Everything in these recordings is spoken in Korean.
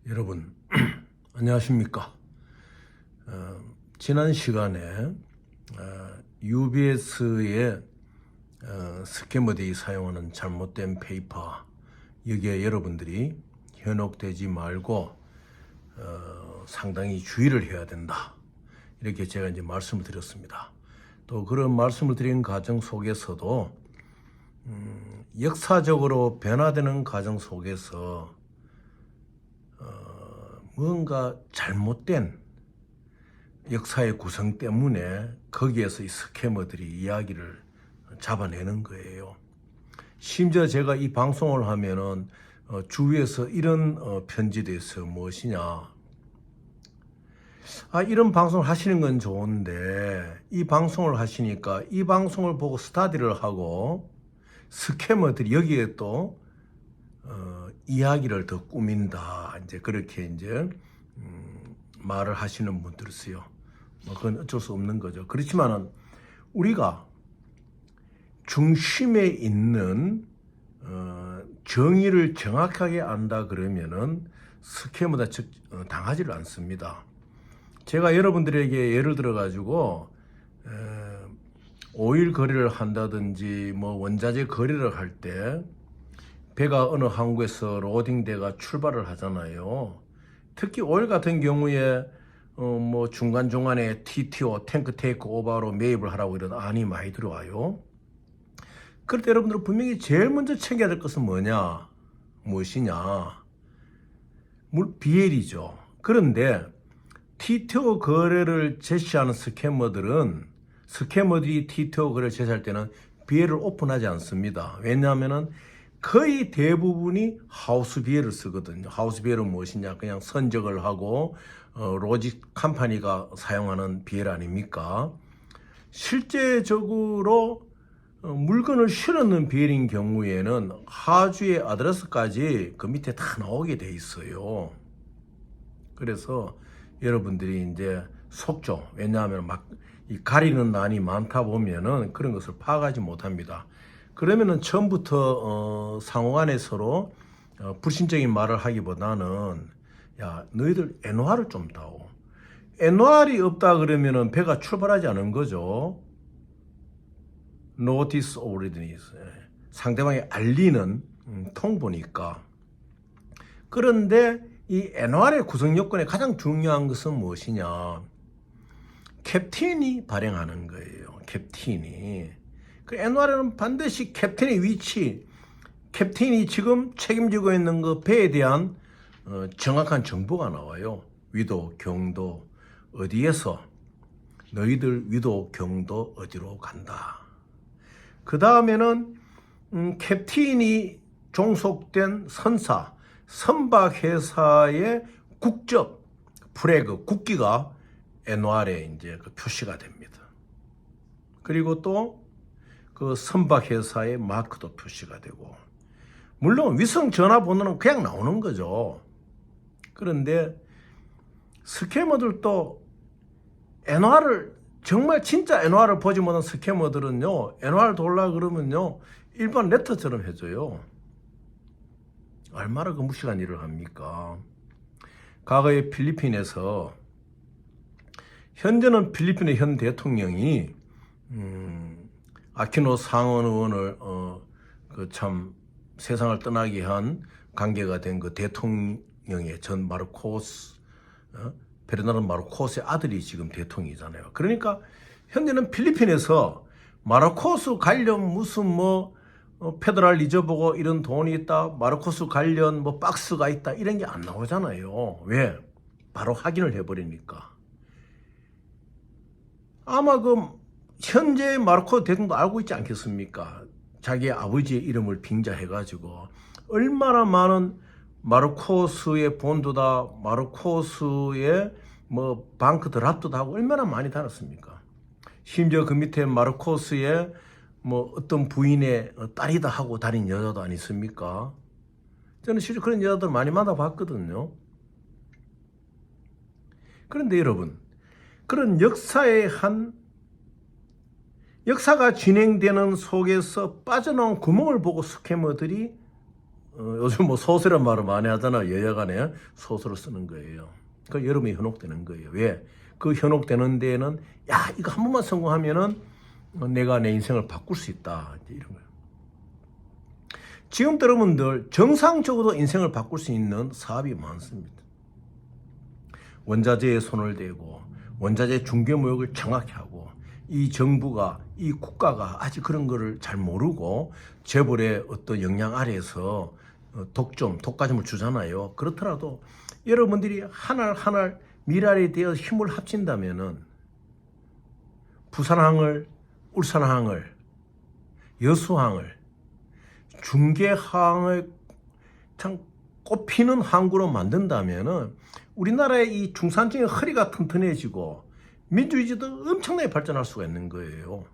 여러분 안녕하십니까. 지난 시간에 UBS의 스캐머들이 사용하는 잘못된 페이퍼, 여기에 여러분들이 현혹되지 말고 상당히 주의를 해야 된다, 이렇게 제가 이제 말씀을 드렸습니다. 또 그런 말씀을 드린 과정 속에서도 역사적으로 변화되는 과정 속에서 뭔가 잘못된 역사의 구성 때문에 거기에서 이 스캐머들이 이야기를 잡아내는 거예요. 심지어 제가 이 방송을 하면은 주위에서 이런 편지도 있어요. 무엇이냐, 이런 방송을 하시는 건 좋은데 이 방송을 하시니까 이 방송을 보고 스타디를 하고 스캐머들이 여기에 또 이야기를 더 꾸민다, 이제 그렇게 이제 말을 하시는 분들이 있어요. 그건 어쩔 수 없는 거죠. 그렇지만은 우리가 중심에 있는 정의를 정확하게 안다 그러면은 스캐머다 당하지를 않습니다. 제가 여러분들에게 예를 들어 가지고 오일 거래를 한다든지 뭐 원자재 거래를 할 때 배가 어느 항구에서 로딩대가 출발을 하잖아요. 특히 오일 같은 경우에 뭐 중간중간에 TTO, 탱크 테이크 오버로 매입을 하라고 이런 안이 많이 들어와요. 그럴 때 여러분들은 분명히 제일 먼저 챙겨야 될 것은 무엇이냐? BL이죠. 그런데 TTO 거래를 제시하는 스캐머들이 TTO 거래를 제시할 때는 BL을 오픈하지 않습니다. 왜냐하면은 거의 대부분이 하우스 BL을 쓰거든요. 하우스 BL은 무엇이냐? 그냥 선적을 하고 로직 컴퍼니가 사용하는 BL 아닙니까? 실제적으로 물건을 실어넣는 BL인 경우에는 하주의 아드레스까지 그 밑에 다 나오게 돼 있어요. 그래서 여러분들이 이제 속죠. 왜냐하면 막 이 가리는 난이 많다 보면은 그런 것을 파악하지 못합니다. 그러면은 처음부터 상호간에 서로 불신적인 말을 하기보다는, 야, 너희들 NOR을 좀 다오. NOR이 없다 그러면은 배가 출발하지 않은 거죠. Notice of Readiness, 상대방이 알리는 통보니까. 그런데 이 NOR의 구성 요건에 가장 중요한 것은 무엇이냐? 캡틴이 발행하는 거예요. 캡틴이. 그 NOR에는 반드시 캡틴의 위치, 캡틴이 지금 책임지고 있는 그 배에 대한 정확한 정보가 나와요. 위도, 경도, 어디에서 너희들 위도, 경도 어디로 간다. 그 다음에는 캡틴이 종속된 선박회사의 국적, 플래그, 국기가 NOR에 이제 그 표시가 됩니다. 그리고 또 그 선박회사의 마크도 표시가 되고, 물론 위성 전화번호는 그냥 나오는 거죠. 그런데 스캐머들도 NOR을, 정말 진짜 NOR을 보지 못한 스캐머들은요, NOR 돌라 그러면요 일반 레터처럼 해줘요. 얼마나 그 무식한 일을 합니까? 과거에 필리핀에서, 현재는 필리핀의 현 대통령이 아키노 상원 의원을 그 참 세상을 떠나게 한 관계가 된 그 대통령의 전 마르코스, 베르나르도 마르코스의 아들이 지금 대통령이잖아요. 그러니까 현재는 필리핀에서 마르코스 관련 무슨 페더럴 리저브고 이런 돈이 있다, 마르코스 관련 박스가 있다, 이런 게 안 나오잖아요. 왜? 바로 확인을 해버리니까. 아마 현재 마르코스 대통령도 알고 있지 않겠습니까? 자기 아버지의 이름을 빙자해가지고 얼마나 많은 마르코스의 본도다, 마르코스의 방크 드랍트도 하고 얼마나 많이 다녔습니까? 심지어 그 밑에 마르코스의 어떤 부인의 딸이다 하고 다닌 여자도 아니습니까? 저는 실제 그런 여자들 많이 만나봤거든요. 그런데 여러분, 그런 역사가 진행되는 속에서 빠져나온 구멍을 보고 스캐머들이 요즘 뭐 소설이란 말을 많이 하잖아요. 여야간에 소설을 쓰는 거예요. 그 여름에 현혹되는 거예요. 왜? 그 현혹되는 데에는 야 이거 한 번만 성공하면은 내가 내 인생을 바꿀 수 있다 이런 거예요. 지금 여러분들 정상적으로 인생을 바꿀 수 있는 사업이 많습니다. 원자재에 손을 대고 원자재 중개무역을 정확히 하고 이 정부가 이 국가가 아직 그런 거를 잘 모르고 재벌의 어떤 영향 아래에서 독과점을 주잖아요. 그렇더라도 여러분들이 하나하나 미랄에 대해 힘을 합친다면은 부산항을, 울산항을, 여수항을, 중계항을 참 꼽히는 항구로 만든다면은 우리나라의 이 중산층의 허리가 튼튼해지고 민주주의도 엄청나게 발전할 수가 있는 거예요.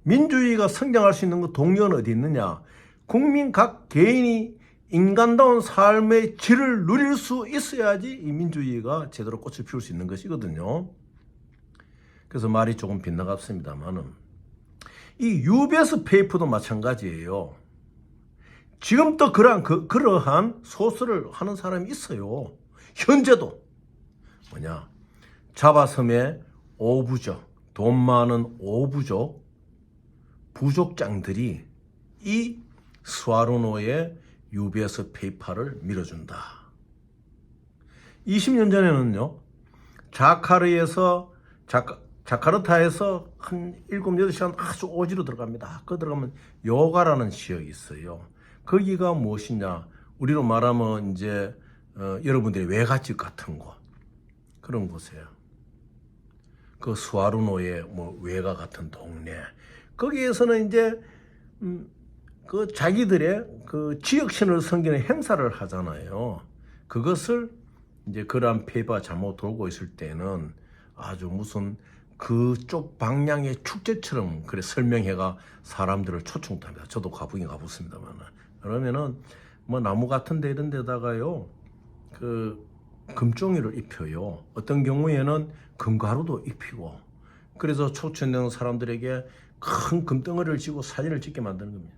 민주주의가 성장할 수 있는 동력은 어디 있느냐? 국민 각 개인이 인간다운 삶의 질을 누릴 수 있어야지 이 민주주의가 제대로 꽃을 피울 수 있는 것이거든요. 그래서 말이 조금 빗나갔습니다만은 이 유베스 페이퍼도 마찬가지예요. 지금도 그러한 소설을 하는 사람이 있어요. 현재도 뭐냐? 자바섬의 오부족, 돈 많은 오부족, 부족장들이 이 스와르노의 UBS 페이퍼를 밀어준다. 20년 전에는요, 자카르타에서 한 7, 8시간 아주 오지로 들어갑니다. 그 들어가면 요가라는 지역이 있어요. 거기가 무엇이냐? 우리로 말하면 이제 여러분들이 외갓집 같은 곳, 그런 곳이에요. 그 스와르노의 뭐 외가 같은 동네. 거기에서는 이제 그 자기들의 그 지역신을 섬기는 행사를 하잖아요. 그것을 이제 그러한 페이퍼가 잘못 돌고 있을 때는 아주 무슨 그쪽 방향의 축제처럼 그래 설명회가 사람들을 초청합니다. 저도 가보긴 가봤습니다만. 그러면은 뭐 나무 같은 데 이런 데다가요 그 금종이를 입혀요. 어떤 경우에는 금가루도 입히고 그래서 초청된 사람들에게 큰 금덩어리를 쥐고 사진을 찍게 만드는 겁니다.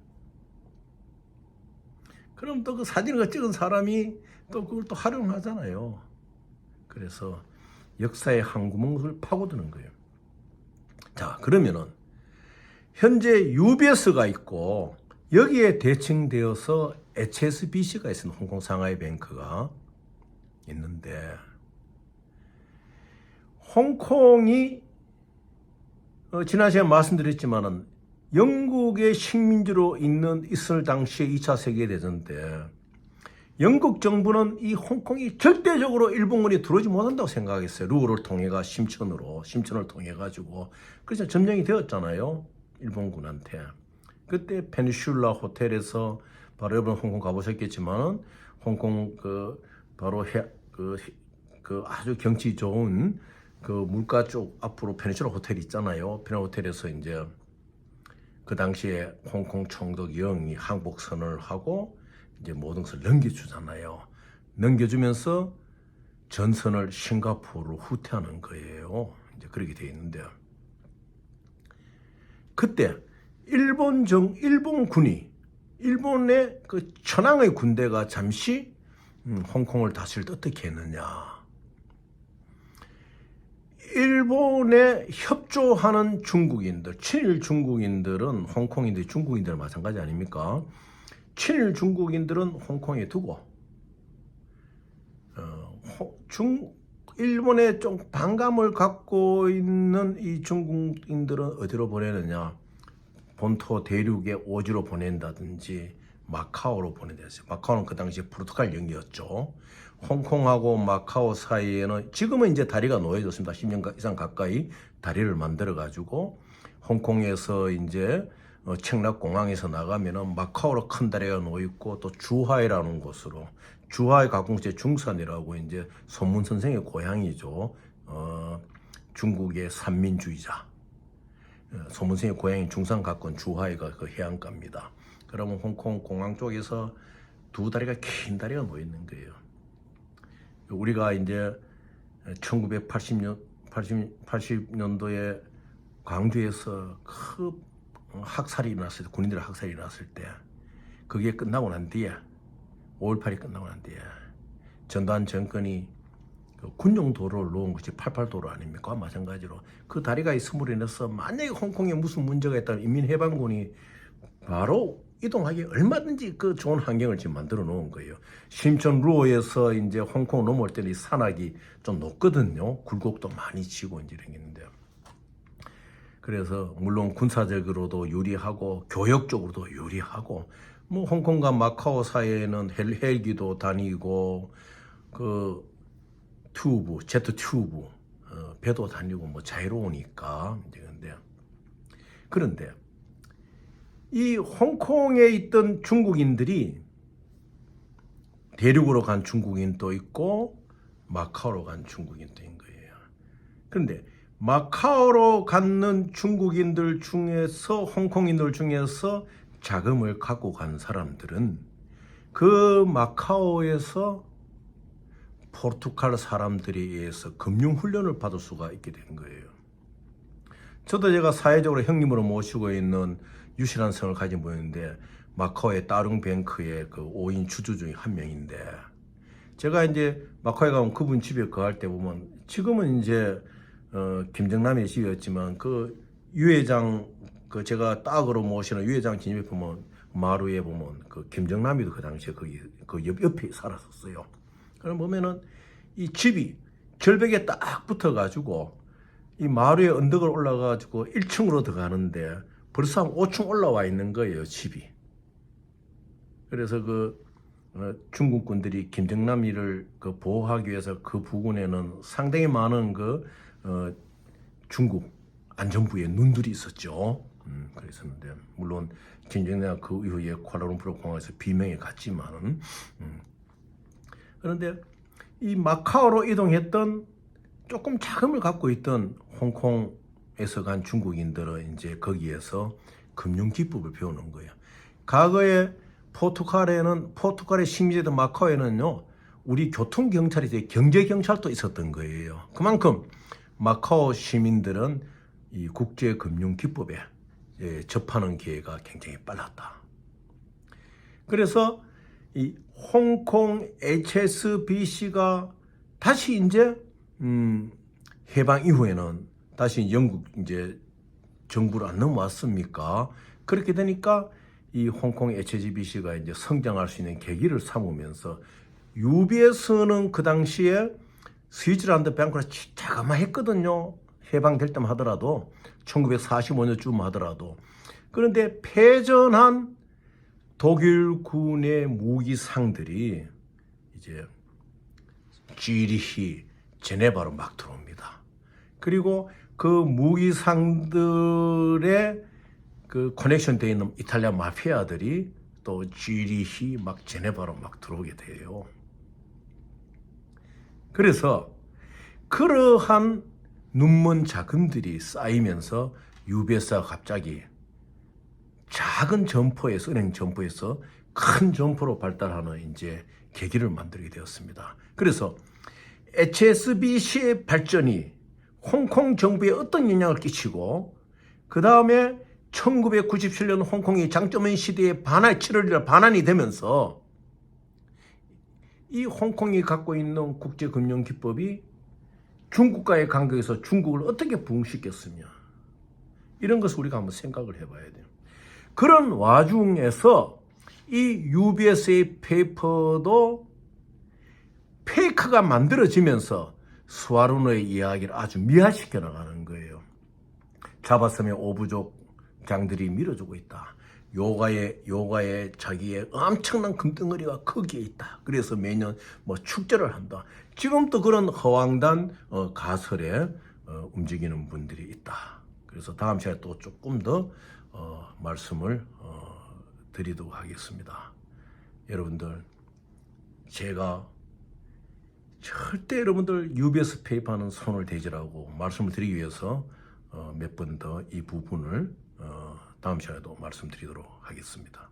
그럼 또 그 사진을 찍은 사람이 또 그걸 또 활용하잖아요. 그래서 역사의 한 구멍을 파고드는 거예요. 자, 그러면은 현재 UBS가 있고 여기에 대칭되어서 HSBC가 있습니다. 홍콩 상하이 뱅크가 있는데 홍콩이 지난 시간에 말씀드렸지만은 영국의 식민지로 있을 당시에 2차 세계대전 때 영국 정부는 이 홍콩이 절대적으로 일본군이 들어오지 못한다고 생각했어요. 루어를 통해가 심천을 통해 가지고 그래서 점령이 되었잖아요. 일본군한테. 그때 페니슐라 호텔에서 바로 여러분 홍콩 가보셨겠지만은 홍콩 바로 아주 경치 좋은 그 물가 쪽 앞으로 페니슐라 호텔이 있잖아요. 페니슐라 호텔에서 이제 그 당시에 홍콩 총독 영이 항복 선언을 하고 이제 모든 것을 넘겨주잖아요. 넘겨주면서 전선을 싱가포르로 후퇴하는 거예요. 이제 그렇게 돼 있는데 그때 일본군이 일본의 그 천황의 군대가 잠시 홍콩을 다스릴 때 어떻게 했느냐? 일본에 협조하는 중국인들, 친일 중국인들은 홍콩인들, 중국인들 마찬가지 아닙니까? 친일 중국인들은 홍콩에 두고 일본에 좀 반감을 갖고 있는 이 중국인들은 어디로 보내느냐? 본토 대륙에 오지로 보낸다든지 마카오로 보내댔어요. 마카오는 그 당시에 포르투갈 영이었죠. 홍콩하고 마카오 사이에는 지금은 이제 다리가 놓여졌습니다. 10년 이상 가까이 다리를 만들어 가지고 홍콩에서 이제 청락공항에서 나가면은 마카오로 큰 다리가 놓여 있고 또 주하이라는 곳으로 주하이 가공제 중산이라고 이제 손문 선생의 고향이죠. 중국의 산민주의자. 손문 선생의 고향인 중산 가까운 주하이가 그 해안가입니다. 그러면 홍콩 공항 쪽에서 두 다리가 긴 다리가 놓여 있는 거예요. 우리가 이제 80년도에 광주에서 큰 학살이 일어났을 때, 군인들 학살이 일어났을 때, 그게 끝나고 난 뒤에 5.18이 끝나고 난 뒤에 전두환 정권이 그 군용 도로를 놓은 것이 88도로 아닙니까? 마찬가지로 그 다리가 있음으로 인해서 만약에 홍콩에 무슨 문제가 있다면 인민해방군이 바로 이동하기 얼마든지 그 좋은 환경을 지금 만들어 놓은 거예요. 심천루어에서 이제 홍콩 넘어올 때는 이 산악이 좀 높거든요. 굴곡도 많이 치고 이제 이런 게 있는데요. 그래서 물론 군사적으로도 유리하고 교역적으로도 유리하고 뭐 홍콩과 마카오 사이에는 헬기도 다니고 그 튜브, 제트 튜브 배도 다니고 뭐 자유로우니까 이제 그런데 이 홍콩에 있던 중국인들이 대륙으로 간 중국인도 있고 마카오로 간 중국인도 있는 거예요. 그런데 마카오로 가는 중국인들 중에서 홍콩인들 중에서 자금을 갖고 간 사람들은 그 마카오에서 포르투갈 사람들에 의해서 금융훈련을 받을 수가 있게 된 거예요. 저도 제가 사회적으로 형님으로 모시고 있는 유실한 성을 가진 분인데 마카오의 따릉뱅크의 그 5인 주주 중에 한 명인데 제가 이제 마카오에 가면 그분 집에 거할 때 보면 지금은 이제 김정남의 집이었지만 그 유회장 그 제가 딱으로 모시는 유회장 진입에 보면 마루에 보면 그 김정남이도 그 당시에 거기 그 옆에 살았었어요. 그럼 보면은 이 집이 절벽에 딱 붙어가지고 이 마루에 언덕을 올라가지고 1층으로 들어가는데 벌써 한 5층 올라와 있는 거예요, 집이. 그래서 그 중국군들이 김정남이를 그 보호하기 위해서 그 부근에는 상당히 많은 그 중국 안전부의 눈들이 있었죠. 그랬었는데 물론 김정남이 그 이후에 쿠알라룸푸르 공항에서 비명에 갔지만은 그런데 이 마카오로 이동했던 조금 자금을 갖고 있던 홍콩에서 간 중국인들은 이제 거기에서 금융 기법을 배우는 거예요. 과거에 포르투갈의 식민지였던 마카오에는요, 우리 교통 경찰이 이제 경제 경찰도 있었던 거예요. 그만큼 마카오 시민들은 이 국제 금융 기법에 접하는 기회가 굉장히 빨랐다. 그래서 이 홍콩 HSBC가 다시 이제 해방 이후에는 다시 영국 이제 정부로 안 넘어왔습니까? 그렇게 되니까 이 홍콩 HSBC가 이제 성장할 수 있는 계기를 삼으면서 UBS는 그 당시에 스위스랜드 뱅크로 자그마했거든요. 해방될 때만 하더라도 1945년쯤 하더라도. 그런데 패전한 독일군의 무기상들이 이제 쥐리히 제네바로 막 들어옵니다. 그리고 그 무기상들의 그 커넥션 되어 있는 이탈리아 마피아들이 또 쥐리히 막 제네바로 막 들어오게 돼요. 그래서 그러한 눈먼 자금들이 쌓이면서 UBS가 갑자기 작은 점포에서 은행 점포에서 큰 점포로 발달하는 이제 계기를 만들게 되었습니다. 그래서 HSBC의 발전이 홍콩 정부에 어떤 영향을 끼치고 그 다음에 1997년 홍콩이 장쩌맨 시대의 반환이 되면서 이 홍콩이 갖고 있는 국제금융기법이 중국과의 관계에서 중국을 어떻게 부흥시켰으며 이런 것을 우리가 한번 생각을 해봐야 돼요. 그런 와중에서 이 UBS의 페이퍼도 페이크가 만들어지면서 스와르노의 이야기를 아주 미화시켜 나가는 거예요. 자바섬의 오부족장들이 밀어주고 있다. 요가에 자기의 엄청난 금덩어리가 거기에 있다. 그래서 매년 뭐 축제를 한다. 지금도 그런 허황단 가설에 움직이는 분들이 있다. 그래서 다음 시간에 또 조금 더 말씀을 드리도록 하겠습니다. 여러분들, 제가 절대 여러분들 UBS 페이퍼는 손을 대지라고 말씀을 드리기 위해서 몇 번 더 이 부분을 다음 시간에도 말씀드리도록 하겠습니다.